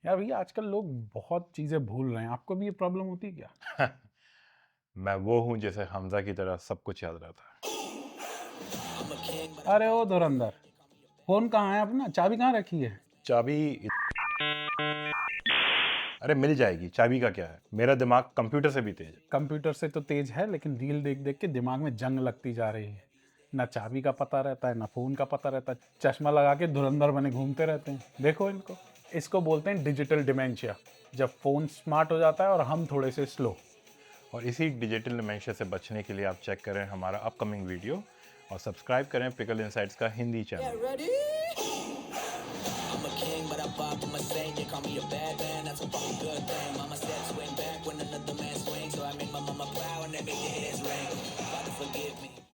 यार भैया आजकल लोग बहुत चीजें भूल रहे हैं, आपको भी ये प्रॉब्लम होती है क्या? मैं वो हूँ जैसे हमजा की तरह सब कुछ याद रहता है। अरे ओ धुरंधर, फोन कहाँ है अपना? चाबी कहाँ रखी है? चाबी अरे मिल जाएगी, चाबी का क्या है, मेरा दिमाग कंप्यूटर से भी तेज है। कंप्यूटर से तो तेज है, लेकिन रील देख देख के दिमाग में जंग लगती जा रही है। ना चाबी का पता रहता है, ना फोन का पता रहता है। चश्मा लगा के धुरंधर बने घूमते रहते हैं। देखो इनको, इसको बोलते हैं डिजिटल डिमेंशिया। जब फोन स्मार्ट हो जाता है और हम थोड़े से स्लो। और इसी डिजिटल डिमेंशिया से बचने के लिए आप चेक करें हमारा अपकमिंग वीडियो और सब्सक्राइब करें पिकल इनसाइट्स का Hindi channel. I'm a king, but I bob to my saint. You call me a bad man, that's a fucking good thing. Mama said swing back when another man swings, so I make my mama proud and I make the hits ring. Father forgive me.